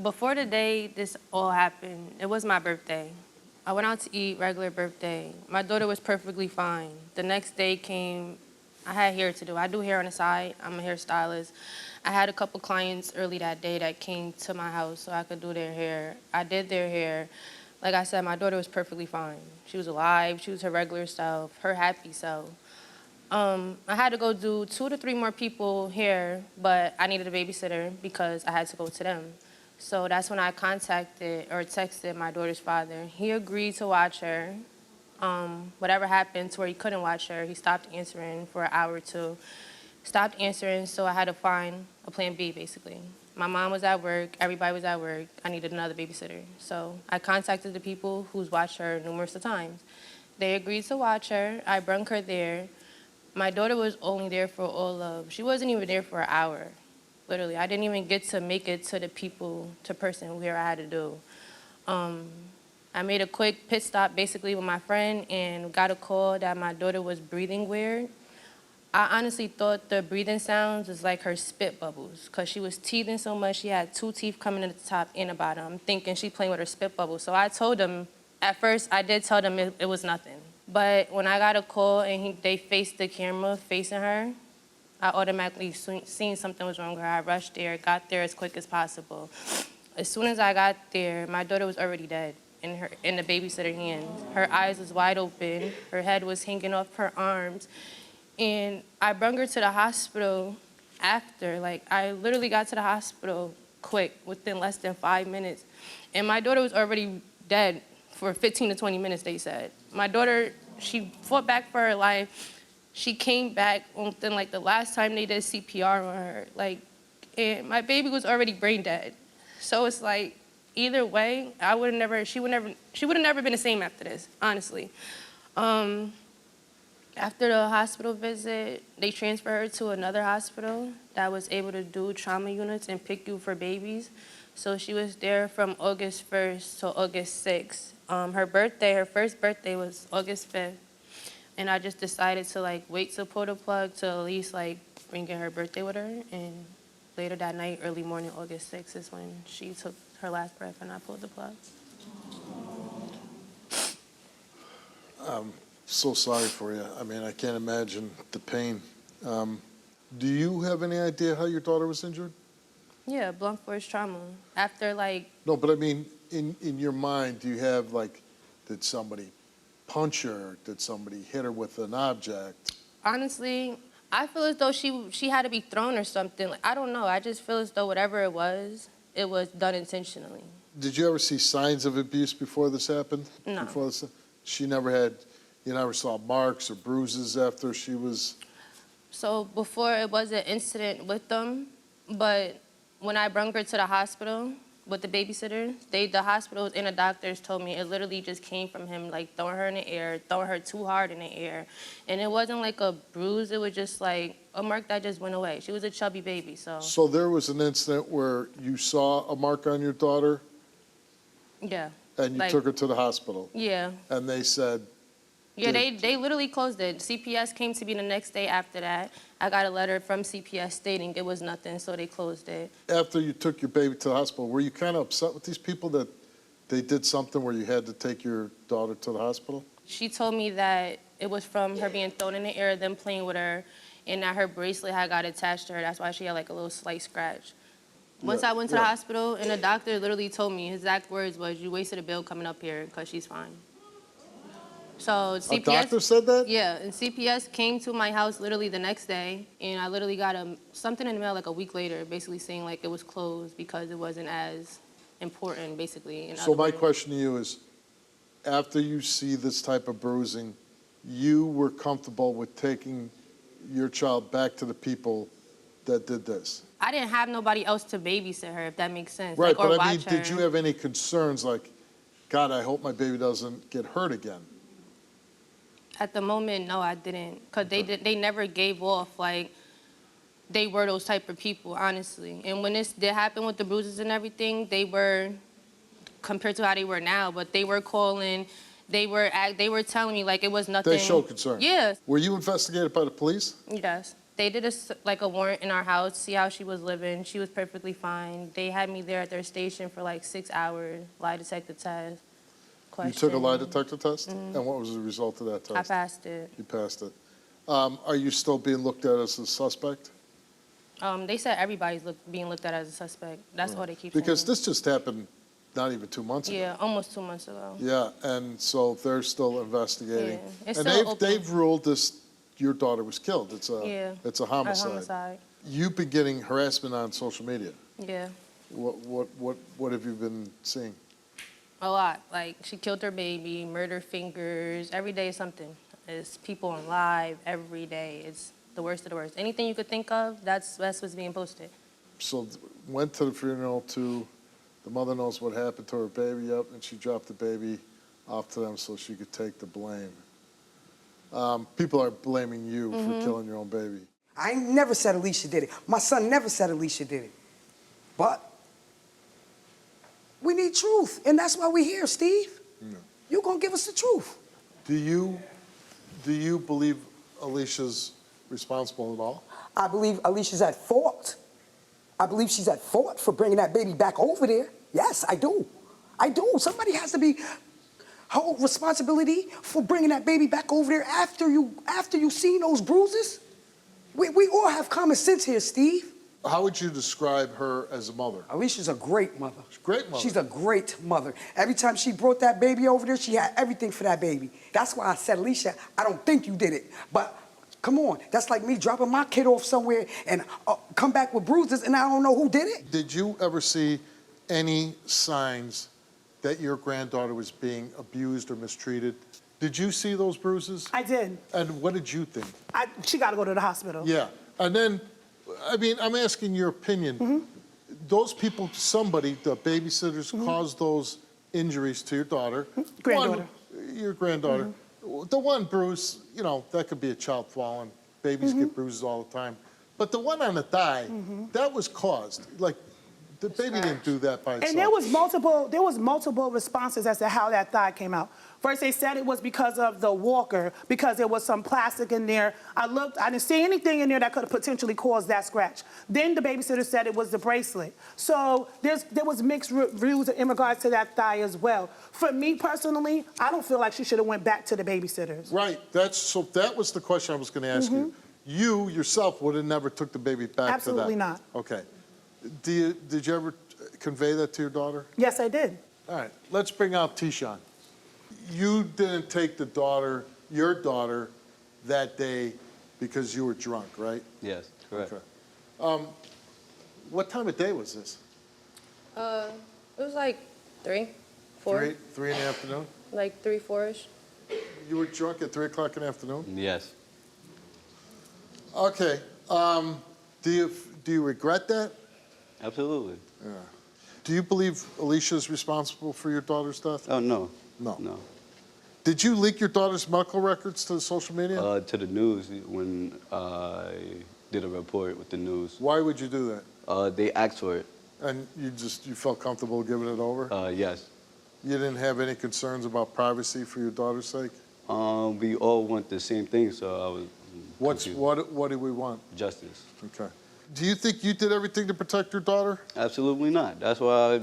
Before the day this all happened, it was my birthday. I went out to eat, regular birthday. My daughter was perfectly fine. The next day came, I had hair to do. I do hair on the side. I'm a hairstylist. I had a couple clients early that day that came to my house so I could do their hair. I did their hair. Like I said, my daughter was perfectly fine. She was alive. She was her regular self, her happy self. I had to go do 2 to 3 more people hair, but I needed a babysitter because I had to go to them. So that's when I contacted or texted my daughter's father. He agreed to watch her. Whatever happened to where he couldn't watch her, he stopped answering for an hour or two. Stopped answering, so I had to find a plan B, basically. My mom was at work, everybody was at work. I needed another babysitter. So I contacted the people who's watched her numerous of times. They agreed to watch her. I brung her there. My daughter was only there for all of, she wasn't even there for an hour. Literally, I didn't even get to make it to the people, to person where I had to do. I made a quick pit stop basically with my friend and got a call that my daughter was breathing weird. I honestly thought the breathing sounds was like her spit bubbles because she was teething so much. She had 2 teeth coming at the top and the bottom. I'm thinking she playing with her spit bubbles. So I told them, at first I did tell them it was nothing. But when I got a call and they faced the camera facing her, I automatically seen something was wrong with her. I rushed there, got there as quick as possible. As soon as I got there, my daughter was already dead in the babysitter hands. Her eyes was wide open. Her head was hanging off her arms. And I brought her to the hospital after. Like, I literally got to the hospital quick, within less than 5 minutes. And my daughter was already dead for 15 to 20 minutes, they said. My daughter, she fought back for her life. She came back within, like, the last time they did CPR on her. Like, and my baby was already brain dead. So it's like, either way, she would have never been the same after this, honestly. After the hospital visit, they transferred her to another hospital that was able to do trauma units and pick you for babies. So she was there from August 1st to August 6th. Her first birthday was August 5th. And I just decided to like wait to pull the plug to at least like bring in her birthday with her. And later that night, early morning, August 6th is when she took her last breath and I pulled the plug. So sorry for you. I mean, I can't imagine the pain. Do you have any idea how your daughter was injured? Yeah, blunt force trauma. After like... No, but I mean, in your mind, do you have like, did somebody punch her? Did somebody hit her with an object? Honestly, I feel as though she had to be thrown or something. Like, I don't know. I just feel as though whatever it was done intentionally. Did you ever see signs of abuse before this happened? No. She never had, you never saw marks or bruises after she was... So before it was an incident with them, but when I brought her to the hospital with the babysitter, the hospitals and the doctors told me it literally just came from him like throwing her in the air, throwing her too hard in the air. And it wasn't like a bruise, it was just like a mark that just went away. She was a chubby baby, so. So there was an incident where you saw a mark on your daughter? Yeah. And you took her to the hospital? Yeah. And they said... Yeah, they literally closed it. CPS came to me the next day after that. I got a letter from CPS stating it was nothing, so they closed it. After you took your baby to the hospital, were you kind of upset with these people that they did something where you had to take your daughter to the hospital? She told me that it was from her being thrown in the air, them playing with her, and that her bracelet had got attached to her. That's why she had like a little slight scratch. Once I went to the hospital, and the doctor literally told me, his exact words was, you wasted a bill coming up here because she's fine. So CPS... A doctor said that? Yeah, and CPS came to my house literally the next day, and I literally got something in the mail like a week later, basically saying like it was closed because it wasn't as important, basically. So my question to you is, after you see this type of bruising, you were comfortable with taking your child back to the people that did this? I didn't have nobody else to babysit her, if that makes sense. Right, like, or but I mean, watch her. did you have any concerns like, God, I hope my baby doesn't get hurt again? At the moment, no, I didn't. Because they never gave off, like, they were those type of people, honestly. And when this did happen with the bruises and everything, they were, compared to how they were now, but they were calling, they were telling me, like, it was nothing. They showed concern? Yeah. Were you investigated by the police? Yes. They did like a warrant in our house, see how she was living. She was perfectly fine. They had me there at their station for like 6 hours, lie detector test. You took a lie questioning. detector test? And what was the result of that test? I passed it. You passed it. Are you still being looked at as a suspect? They said everybody's being looked at as a suspect. That's all they keep Because saying. this just happened not even 2 months ago. Yeah, almost 2 months ago. Yeah, and so they're still investigating. Yeah, it's And still open. they've ruled this, your daughter was killed. It's Yeah, a a homicide. homicide. You've been getting harassment on social media. Yeah, What have you been seeing? a lot. Like, she killed her baby, murder fingers. Every day is something. It's people on live every day. It's the worst of the worst. Anything you could think of, that's what's being posted. So went to the funeral too. The mother knows what happened to her baby, yep, and she dropped the baby off to them so she could take the blame. People are blaming you for killing your own baby. I ain't never said Elisha did it. My son never said Elisha did it. But we need truth, and that's why we're here, Steve. Yeah. You're gonna give us the truth. Do you believe Elisha's responsible at all? I believe Alicia's at fault. I believe she's at fault for bringing that baby back over there. Yes, I do. I do. Somebody has to be hold responsibility for bringing that baby back over there after you seen those bruises. We all have common sense here, Steve. How would you describe her as a mother? Alicia's a great mother. Great mother. She's a great mother. Every time she brought that baby over there, she had everything for that baby. That's why I said, Elisha, I don't think you did it. But come on, that's like me dropping my kid off somewhere and come back with bruises and I don't know who did it. Did you ever see any signs that your granddaughter was being abused or mistreated? Did you see those bruises? I did. And what did you think? She got to go to the hospital. Yeah. And then, I mean, I'm asking your opinion. Those people, somebody, the babysitters, caused those injuries to your daughter. Granddaughter. Your granddaughter. The one bruise, you know, that could be a child falling. Babies get bruises all the time. But the one on the thigh, that was caused. Like, the baby didn't do that by itself. And there was multiple responses as to how that thigh came out. First, they said it was because of the walker, because there was some plastic in there. I looked, I didn't see anything in there that could have potentially caused that scratch. Then the babysitter said it was the bracelet. So there was mixed reviews in regards to that thigh as well. For me personally, I don't feel like she should have went back to the babysitters. Right. So that was the question I was going to ask you. You yourself would have never took the baby back Absolutely to that. not. Okay. Did you ever convey that to your daughter? Yes, I did. All right. Let's bring out Tishan. You didn't take your daughter, that day because you were drunk, right? Yes, correct. Okay. What time of day was this? It was like 3, 4. 3 in the afternoon? Like 3, 4-ish. You were drunk at 3 o'clock in the afternoon? Yes. Okay. Do you regret that? Absolutely. Yeah. Do you believe Elisha is responsible for your daughter's death? Oh, no. No. No. Did you leak your daughter's medical records to social media? To the news when I did a report with the news. Why would you do that? They asked for it. And you felt comfortable giving it over? Yes. You didn't have any concerns about privacy for your daughter's sake? We all want the same thing, so I was confused. What do we want? Justice. Okay. Do you think you did everything to protect your daughter? Absolutely not. That's why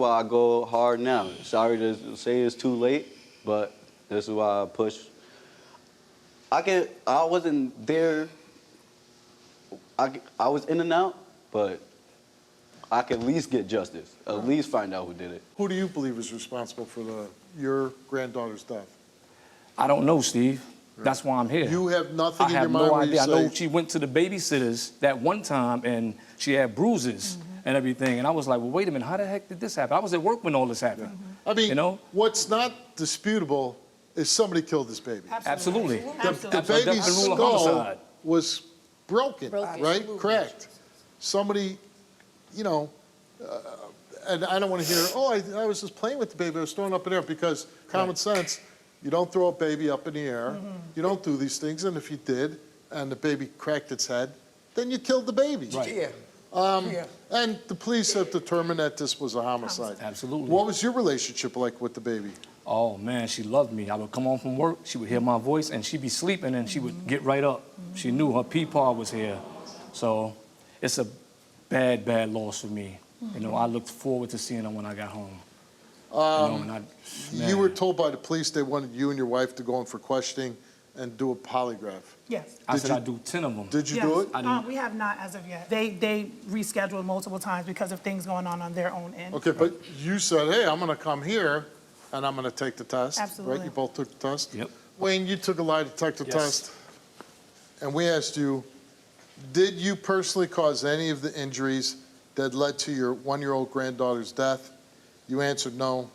I go hard now. Sorry to say it's too late, but this is why I push. I wasn't there. I was in and out, but I can at least get justice. At least find out who did it. Who do you believe is responsible for your granddaughter's death? I don't know, Steve. That's why I'm here. You have nothing I in have your mind no where you idea. I know say, she went to the babysitters that one time and she had bruises and everything. And I was like, well, wait a minute, how the heck did this happen? I was at work when all this happened. I mean, you know? what's not disputable is somebody killed this baby. Absolutely. The baby's Definitely rule of skull homicide. was broken, Broken. right? Cracked. Somebody, you know, and I don't want to hear, I was just playing with the baby, I was throwing up in the air, because common sense, you don't throw a baby up in the air. You don't do these things, and if you did, and the baby cracked its head, then you killed the baby. Yeah. And the police have determined that this was a homicide. Absolutely. What was your relationship like with the baby? Oh man, she loved me. I would come home from work, she would hear my voice, and she'd be sleeping, and she would get right up. She knew her peepaw was here. So it's a bad, bad loss for me. You know, I looked forward to seeing her when I got home. You were told by the police they wanted you and your wife to go in for questioning and do a polygraph. Yes. I said you- I'd do 10 of them. Did you do it? We have not as of yet. They rescheduled multiple times because of things going on their own end. Okay, but you said, hey, I'm going to come here and I'm going to take the test. Absolutely. Right? You both took the test? Yep. Wayne, you took a lie detector Yes. test. And we asked you, did you personally cause any of the injuries that led to your one-year-old granddaughter's death? You answered no.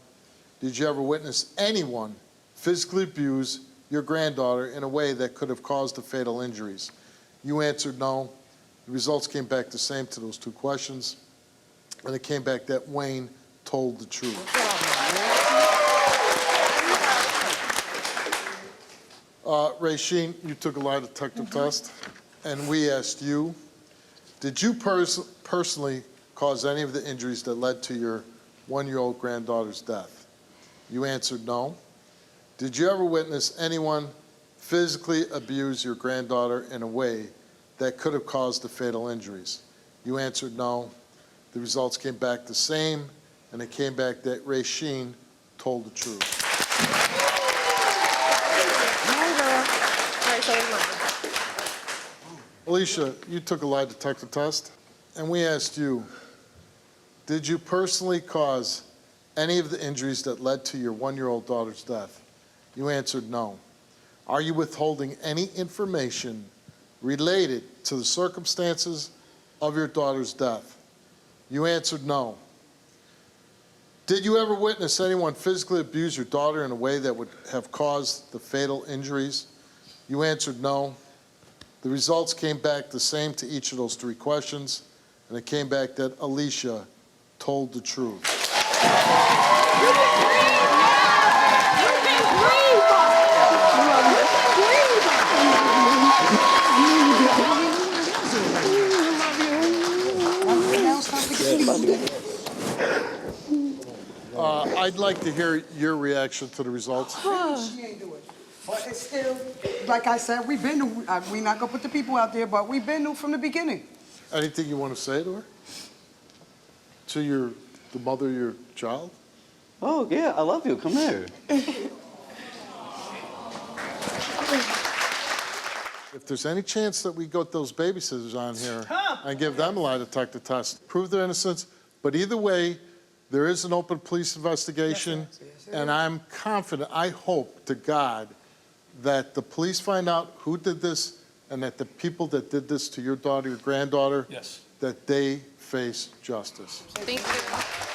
Did you ever witness anyone physically abuse your granddaughter in a way that could have caused the fatal injuries? You answered no. The results came back the same to those two questions, and it came back that Wayne told the truth. Rasheen, you took a lie detector test, and we asked you, did you personally cause any of the injuries that led to your one-year-old granddaughter's death? You answered no. Did you ever witness anyone physically abuse your granddaughter in a way that could have caused the fatal injuries? You answered no. The results came back the same, and it came back that Rasheen told the truth. Elisha, you took a lie detector test, and we asked you, did you personally cause any of the injuries that led to your one-year-old daughter's death? You answered no. Are you withholding any information related to the circumstances of your daughter's death? You answered no. Did you ever witness anyone physically abuse your daughter in a way that would have caused the fatal injuries? You answered no. The results came back the same to each of those three questions, and it came back that Elisha told the truth. I'd like to hear your reaction to the results. She ain't do it. But it's still, like I said, we've been, we not gonna put the people out there, but we've been from the beginning. Anything you want to say to her? To the mother of your child? Oh, yeah, I love you. Come here. If there's any chance that we got those babysitters on here and give them a lie detector test, prove their innocence, but either way, there is an open police investigation, and I'm confident, I hope to God, that the police find out who did this and that the people that did this to your daughter, your granddaughter, Yes. that they face justice. Thank you.